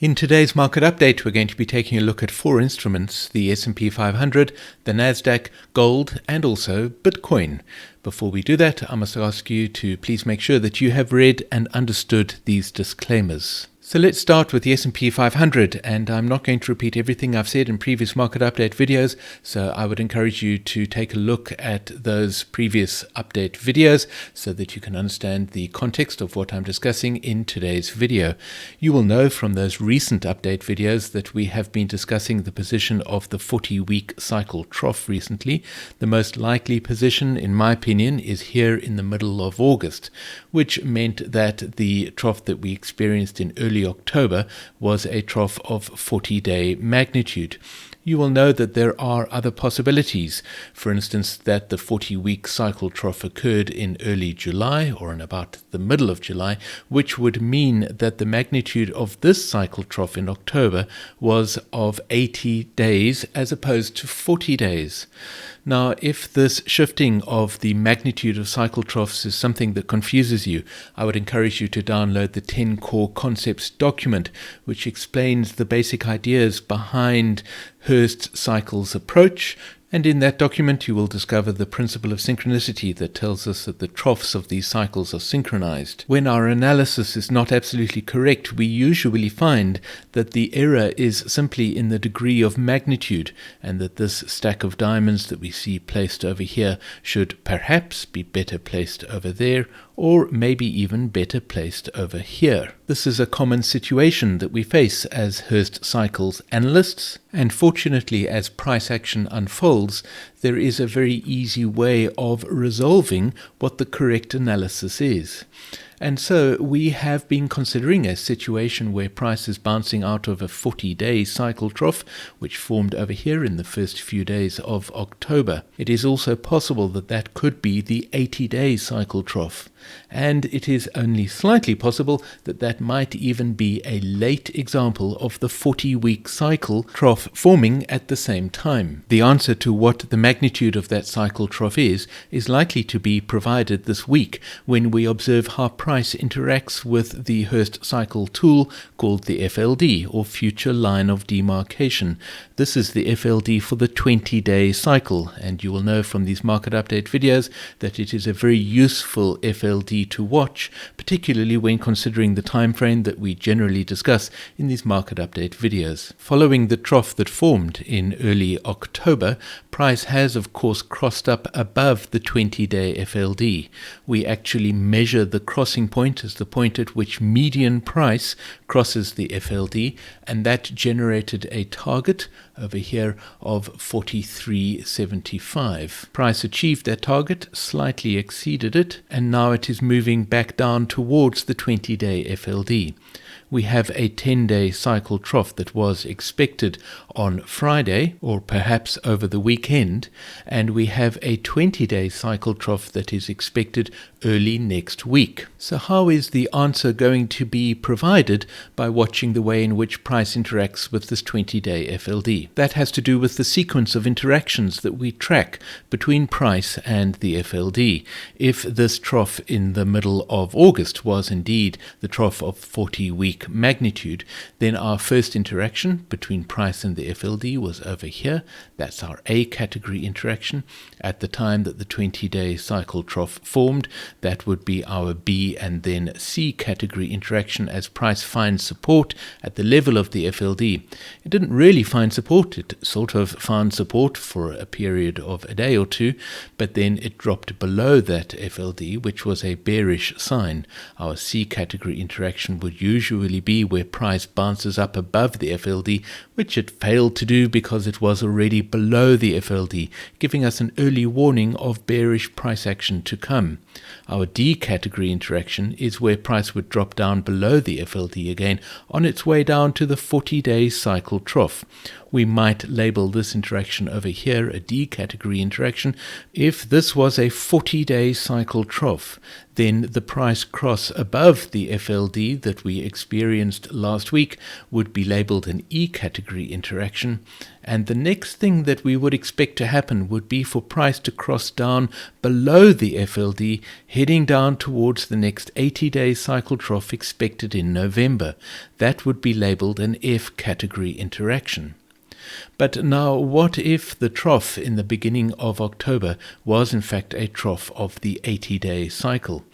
In today's market update, we're going to be taking a look at four instruments: the S&P 500, the NASDAQ, gold, and also Bitcoin. Before we do that, I must ask you to please make sure that you have read and understood these disclaimers. So let's start with the S&P 500, and I'm not going to repeat everything I've said in previous market update videos, so I would encourage you to take a look at those previous update videos so that you can understand the context of what I'm discussing in today's video. You will know from those recent update videos that we have been discussing the position of the 40-week cycle trough recently. The most likely position, in my opinion, is here in the middle of August, which meant that the trough that we experienced in early October was a trough of 40-day magnitude. You will know that there are other possibilities. For instance, that the 40-week cycle trough occurred in early July or in about the middle of July, which would mean that the magnitude of this cycle trough in October was of 80 days as opposed to 40 days. Now, if this shifting of the magnitude of cycle troughs is something that confuses you, I would encourage you to download the 10 Core Concepts document, which explains the basic ideas behind Hurst cycles approach. And in that document, you will discover the principle of synchronicity that tells us that the troughs of these cycles are synchronized. When our analysis is not absolutely correct, we usually find that the error is simply in the degree of magnitude, and that this stack of diamonds that we see placed over here should perhaps be better placed over there, or maybe even better placed over here. This is a common situation that we face as Hurst cycles analysts, and fortunately, as price action unfolds, there is a very easy way of resolving what the correct analysis is. And so we have been considering a situation where price is bouncing out of a 40-day cycle trough, which formed over here in the first few days of October. It is also possible that that could be the 80-day cycle trough. And it is only slightly possible that that might even be a late example of the 40-week cycle trough forming at the same time. The answer to what the magnitude of that cycle trough is likely to be provided this week when we observe how price interacts with the Hurst cycle tool called the FLD, or Future Line of Demarcation. This is the FLD for the 20-day cycle, and you will know from these market update videos that it is a very useful FLD to watch, particularly when considering the time frame that we generally discuss in these market update videos. Following the trough that formed in early October, price has of course crossed up above the 20-day FLD. We actually measure the crossing point as the point at which median price crosses the FLD, and that generated a target over here of 43.75. Price achieved that target, slightly exceeded it, and now it is moving back down towards the 20-day FLD. We have a 10-day cycle trough that was expected on Friday, or perhaps over the weekend, and we have a 20-day cycle trough that is expected early next week. So how is the answer going to be provided by watching the way in which price interacts with this 20-day FLD? That has to do with the sequence of interactions that we track between price and the FLD. If this trough in the middle of August was indeed the trough of 40-week magnitude, then our first interaction between price and the FLD was over here. That's our A category interaction. At the time that the 20-day cycle trough formed, that would be our B and then C category interaction as price finds support at the level of the FLD. It didn't really find support. It sort of found support for a period of a day or two, but then it dropped below that FLD, which was a bearish sign. Our C category interaction would usually be where price bounces up above the FLD, which it failed to do because it was already below the FLD, giving us an early warning of bearish price action to come. Our D category interaction is where price would drop down below the FLD again on its way down to the 40-day cycle trough. We might label this interaction over here a D category interaction. If this was a 40-day cycle trough, then the price cross above the FLD that we experienced last week would be labeled an E category interaction. And the next thing that we would expect to happen would be for price to cross down below the FLD, heading down towards the next 80-day cycle trough expected in November. That would be labeled an F category interaction. But now, what if the trough in the beginning of October was in fact a trough of the 80-day cycle?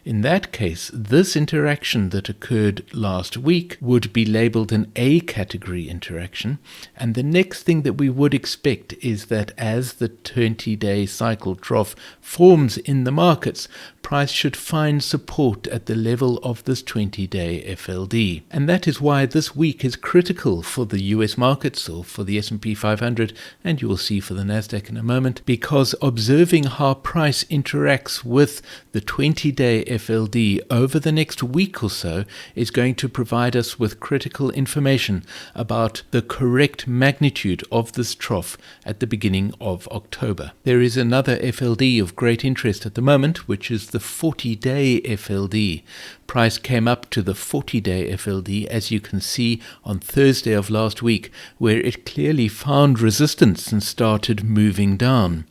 In that case, this interaction that occurred last week would be labeled an A category interaction, and the next thing that we would expect is that as the 20-day cycle trough forms in the markets, price should find support at the level of this 20-day FLD. And that is why this week is critical for the US markets, or for the S&P 500, and you will see for the NASDAQ in a moment, because observing how price interacts with the 20-day FLD over the next week or so is going to provide us with critical information about the correct magnitude of this trough at the beginning of October. There is another FLD of great interest at the moment, which is the 40-day FLD. Price came up to the 40-day FLD, as you can see on Thursday of last week, where it clearly found resistance and started moving down.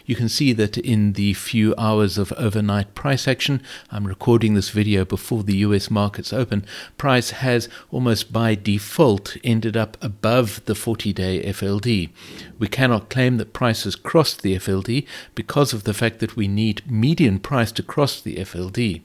You can see that in the few hours of overnight price action, I'm recording this video before the US markets open, price has almost by default ended up above the 40-day FLD. We cannot claim that price has crossed the FLD because of the fact that we need median price to cross the FLD.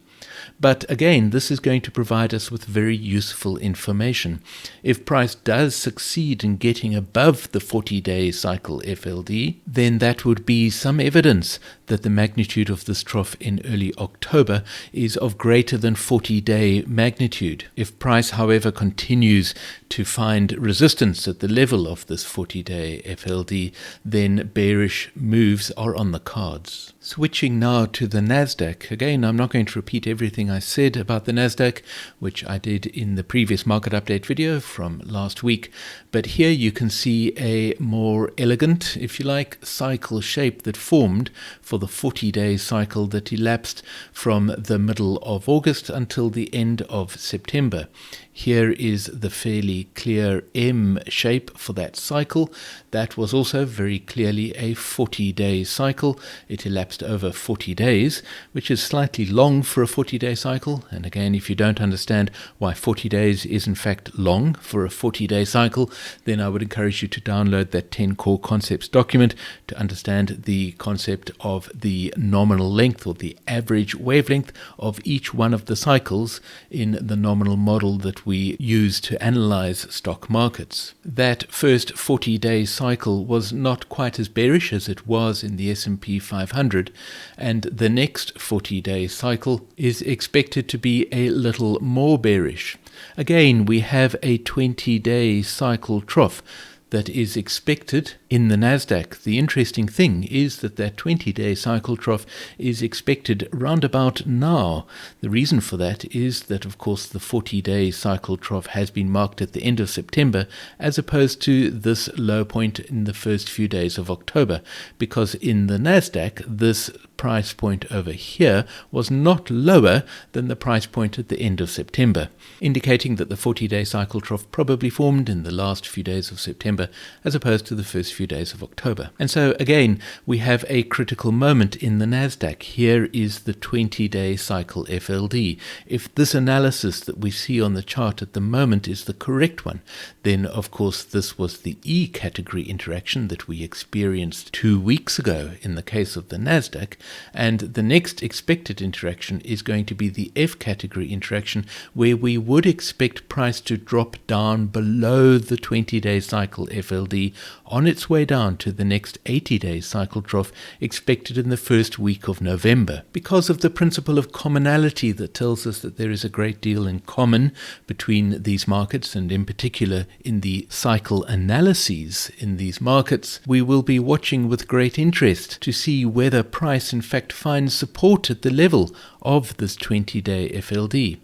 But again, this is going to provide us with very useful information. If price does succeed in getting above the 40-day cycle FLD, then that would be some evidence that the magnitude of this trough in early October is of greater than 40-day magnitude. If price, however, continues to find resistance at the level of this 40-day FLD, then bearish moves are on the cards. Switching now to the NASDAQ. Again, I'm not going to repeat everything I said about the NASDAQ, which I did in the previous market update video from last week, but here you can see a more elegant, if you like, cycle shape that formed for the 40-day cycle that elapsed from the middle of August until the end of September. Here is the fairly clear M shape for that cycle. That was also very clearly a 40-day cycle. It elapsed over 40 days, which is slightly long for a 40-day cycle. And again, if you don't understand why 40 days is in fact long for a 40-day cycle, then I would encourage you to download that 10 core concepts document to understand the concept of the nominal length, or the average wavelength of each one of the cycles in the nominal model that we use to analyze stock markets. That first 40-day cycle was not quite as bearish as it was in the S&P 500, and the next 40-day cycle is expected to be a little more bearish. Again, we have a 20-day cycle trough that is expected in the NASDAQ. The interesting thing is that 20-day cycle trough is expected round about now. The reason for that is that, of course, the 40-day cycle trough has been marked at the end of September, as opposed to this low point in the first few days of October, because in the NASDAQ, this price point over here was not lower than the price point at the end of September, indicating that the 40-day cycle trough probably formed in the last few days of September as opposed to the first few days of October. And so again, we have a critical moment in the NASDAQ. Here is the 20-day cycle FLD. If this analysis that we see on the chart at the moment is the correct one, then of course this was the E category interaction that we experienced 2 weeks ago in the case of the NASDAQ, and the next expected interaction is going to be the F category interaction, where we would expect price to drop down below the 20-day cycle FLD on its way down to the next 80-day cycle trough expected in the first week of November. Because of the principle of commonality that tells us that there is a great deal in common between these markets, and in particular in the cycle analyses in these markets, we will be watching with great interest to see whether price in fact finds support at the level of this 20-day FLD.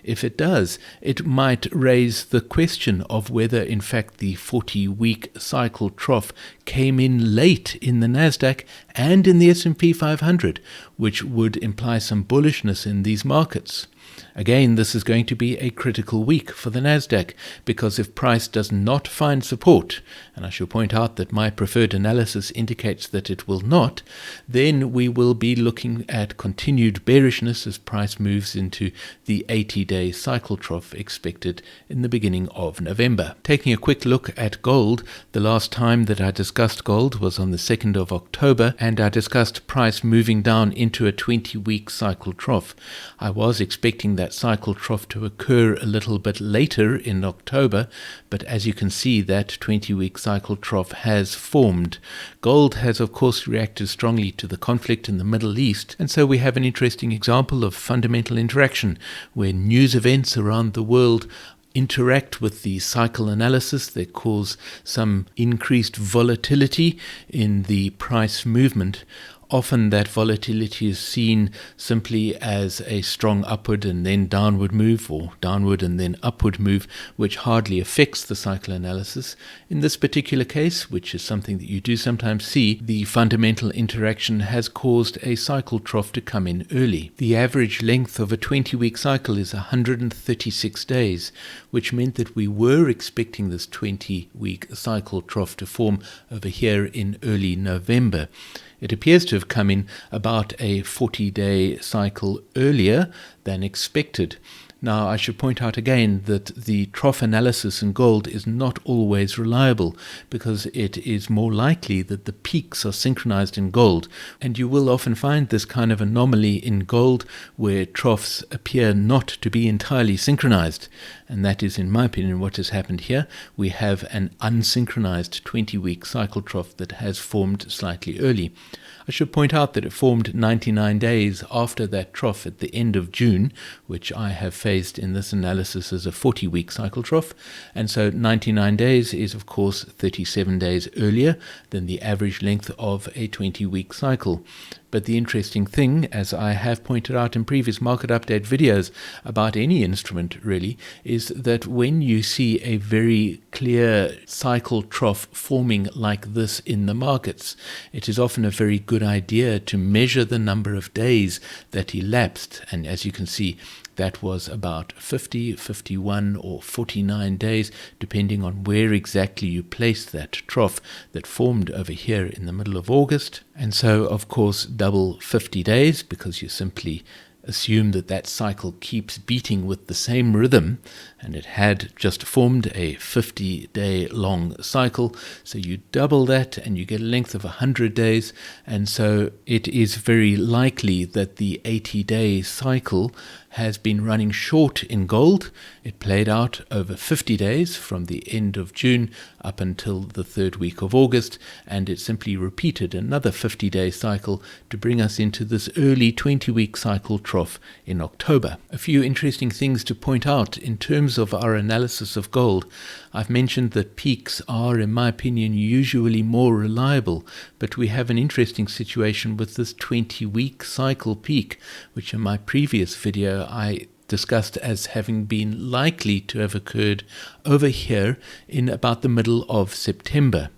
If it does, it might raise the question of whether in fact the 40-week cycle trough came in late in the NASDAQ and in the S&P 500, which would imply some bullishness in these markets. Again, this is going to be a critical week for the NASDAQ, because if price does not find support, and I shall point out that my preferred analysis indicates that it will not, then we will be looking at continued bearishness as price moves into the 80-day cycle trough expected in the beginning of November. Taking a quick look at gold, the last time that I discussed gold was on the 2nd of October, and I discussed price moving down into a 20-week cycle trough. I was expecting that cycle trough to occur a little bit later in October, but as you can see, that 20-week cycle trough has formed. Gold has of course reacted strongly to the conflict in the Middle East, and so we have an interesting example of fundamental interaction where news events around the world interact with the cycle analysis. They cause some increased volatility in the price movement. Often that volatility is seen simply as a strong upward and then downward move, or downward and then upward move, which hardly affects the cycle analysis. In this particular case, which is something that you do sometimes see, the fundamental interaction has caused a cycle trough to come in early. The average length of a 20-week cycle is 136 days, which meant that we were expecting this 20-week cycle trough to form over here in early November. It appears to have come in about a 40-day cycle earlier than expected. Now, I should point out again that the trough analysis in gold is not always reliable, because it is more likely that the peaks are synchronized in gold, and you will often find this kind of anomaly in gold where troughs appear not to be entirely synchronized, and that is, in my opinion, what has happened here. We have an unsynchronized 20-week cycle trough that has formed slightly early. I should point out that it formed 99 days after that trough at the end of June, which I have phased in this analysis as a 40-week cycle trough, and so 99 days is of course 37 days earlier than the average length of a 20-week cycle. But the interesting thing, as I have pointed out in previous market update videos about any instrument really, is that when you see a very clear cycle trough forming like this in the markets, it is often a very good idea to measure the number of days that elapsed. And as you can see, that was about 50, 51 or 49 days, depending on where exactly you place that trough that formed over here in the middle of August. And so, of course, double 50 days, because you simply assume that that cycle keeps beating with the same rhythm, and it had just formed a 50-day long cycle, so you double that and you get a length of 100 days, and so it is very likely that the 80-day cycle has been running short in gold. It played out over 50 days from the end of June up until the 3rd week of August, and it simply repeated another 50-day cycle to bring us into this early 20-week cycle trough in October. A few interesting things to point out in terms of our analysis of gold. I've mentioned that peaks are, in my opinion, usually more reliable, but we have an interesting situation with this 20-week cycle peak, which in my previous video I discussed as having been likely to have occurred over here in about the middle of September.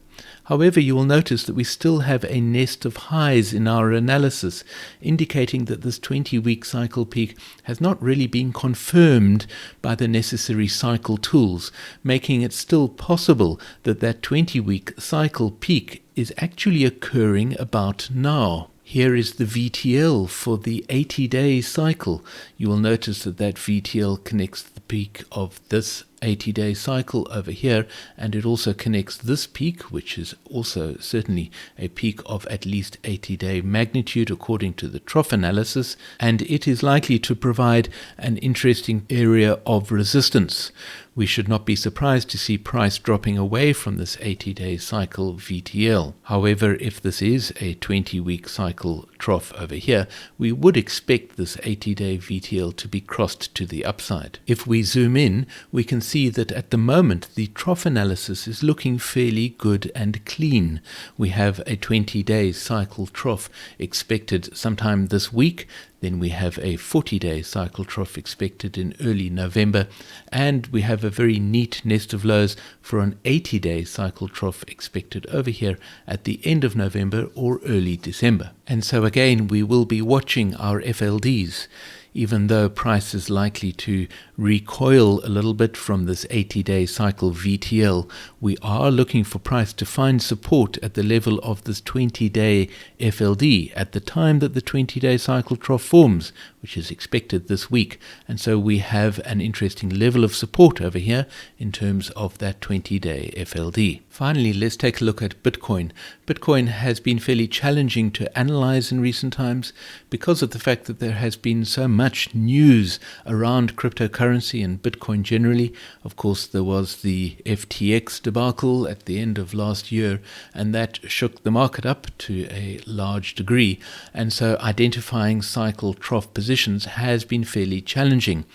However, you will notice that we still have a nest of highs in our analysis, indicating that this 20-week cycle peak has not really been confirmed by the necessary cycle tools, making it still possible that that 20-week cycle peak is actually occurring about now. Here is the VTL for the 80-day cycle. You will notice that that VTL connects the peak of this 80-day cycle over here, and it also connects this peak, which is also certainly a peak of at least 80-day magnitude according to the trough analysis, and it is likely to provide an interesting area of resistance. We should not be surprised to see price dropping away from this 80-day cycle VTL. However, if this is a 20-week cycle trough over here, we would expect this 80-day VTL to be crossed to the upside. If we zoom in, we can see that at the moment the trough analysis is looking fairly good and clean. We have a 20-day cycle trough expected sometime this week. Then we have a 40-day cycle trough expected in early November, and we have a very neat nest of lows for an 80-day cycle trough expected over here at the end of November or early December. And so again, we will be watching our FLDs. Even though price is likely to recoil a little bit from this 80-day cycle VTL, we are looking for price to find support at the level of this 20-day FLD at the time that the 20-day cycle trough forms, which is expected this week. And so we have an interesting level of support over here in terms of that 20-day FLD. Finally, let's take a look at Bitcoin. Bitcoin has been fairly challenging to analyze in recent times because of the fact that there has been so much news around cryptocurrency and Bitcoin generally. Of course, there was the FTX debacle at the end of last year, and that shook the market up to a large degree. And so identifying cycle trough positions has been fairly challenging.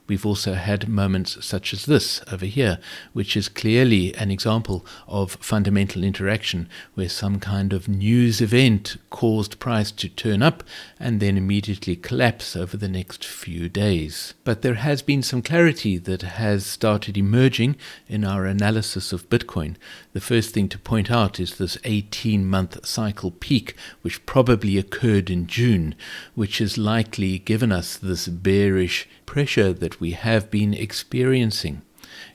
We've also had moments such as this over here, which is clearly an example of fundamental interaction where some kind of news event caused price to turn up and then immediately collapse over the next few days. But there has been some clarity that has started emerging in our analysis of Bitcoin. The first thing to point out is this 18-month cycle peak, which probably occurred in June, which has likely given us this bearish pressure that we have been experiencing.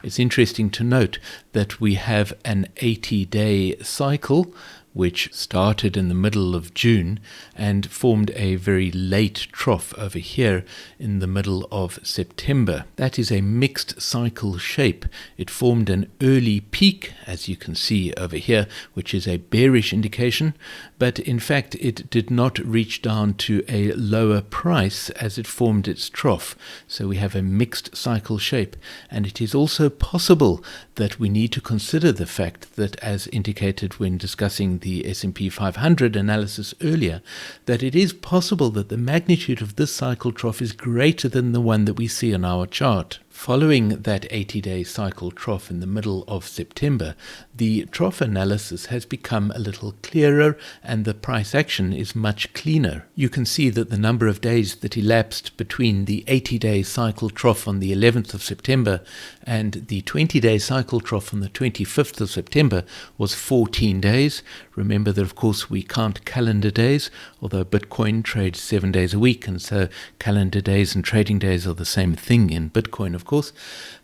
It's interesting to note that we have an 80-day cycle which started in the middle of June and formed a very late trough over here in the middle of September. That is a mixed cycle shape. It formed an early peak, as you can see over here, which is a bearish indication, but in fact it did not reach down to a lower price as it formed its trough. So we have a mixed cycle shape, and it is also possible that we need to consider the fact that, as indicated when discussing the S&P 500 analysis earlier, that it is possible that the magnitude of this cycle trough is greater than the one that we see on our chart. Following that 80-day cycle trough in the middle of September, the trough analysis has become a little clearer and the price action is much cleaner. You can see that the number of days that elapsed between the 80-day cycle trough on the 11th of September and the 20-day cycle trough on the 25th of September was 14 days. Remember that, of course, we count calendar days, although Bitcoin trades 7 days a week, and so calendar days and trading days are the same thing in Bitcoin, of course.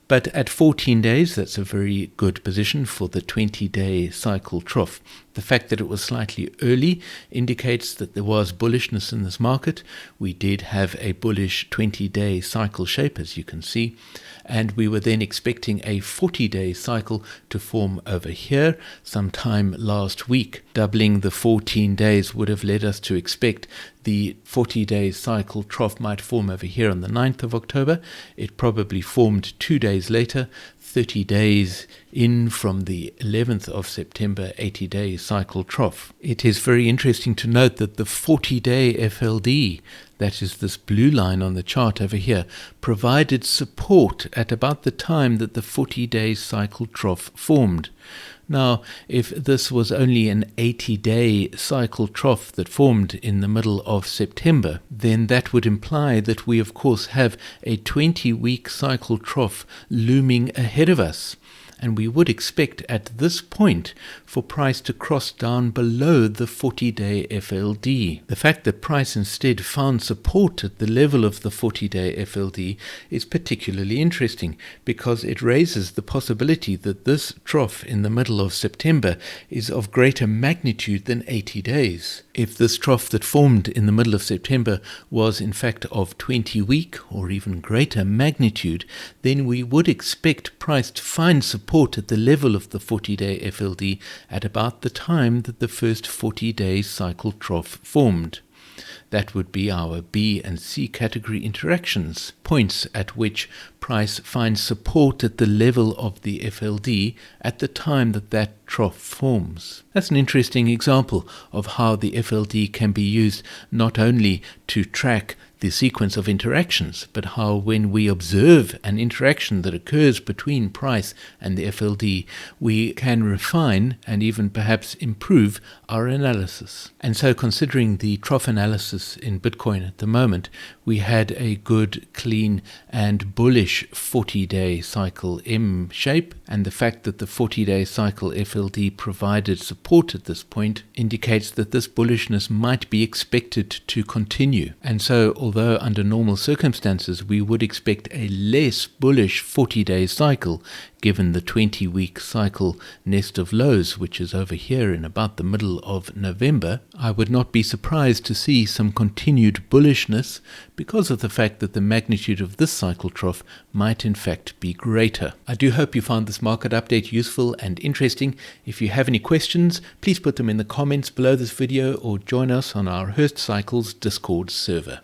But at 14 days, that's a very good position for the 20-day cycle trough. The fact that it was slightly early indicates that there was bullishness in this market. We did have a bullish 20-day cycle shape, as you can see, and we were then expecting a 40-day cycle to form over here sometime last week. Doubling the 14 days would have led us to expect the 40-day cycle trough might form over here on the 9th of October. It probably formed 2 days later, 30 days in from the 11th of September 80-day cycle trough. It is very interesting to note that the 40-day FLD, that is this blue line on the chart over here, provided support at about the time that the 40-day cycle trough formed. Now, if this was only an 80-day cycle trough that formed in the middle of September, then that would imply that we, of course, have a 20-week cycle trough looming ahead of us. And we would expect at this point for price to cross down below the 40-day FLD. The fact that price instead found support at the level of the 40-day FLD is particularly interesting because it raises the possibility that this trough in the middle of September is of greater magnitude than 80 days. If this trough that formed in the middle of September was in fact of 20-week or even greater magnitude, then we would expect price to find support at the level of the 40-day FLD at about the time that the first 40-day cycle trough formed. That would be our B and C category interactions, points at which price finds support at the level of the FLD at the time that that trough forms. That's an interesting example of how the FLD can be used not only to track the sequence of interactions, but how when we observe an interaction that occurs between price and the FLD, we can refine and even perhaps improve our analysis. And so considering the trough analysis prices in Bitcoin at the moment, we had a good, clean and bullish 40-day cycle M shape, and the fact that the 40-day cycle FLD provided support at this point indicates that this bullishness might be expected to continue. And so, although under normal circumstances we would expect a less bullish 40-day cycle, given the 20-week cycle nest of lows, which is over here in about the middle of November, I would not be surprised to see some continued bullishness because of the fact that the magnitude of this cycle trough might in fact be greater. I do hope you found this market update useful and interesting. If you have any questions, please put them in the comments below this video or join us on our Hurst Cycles Discord server.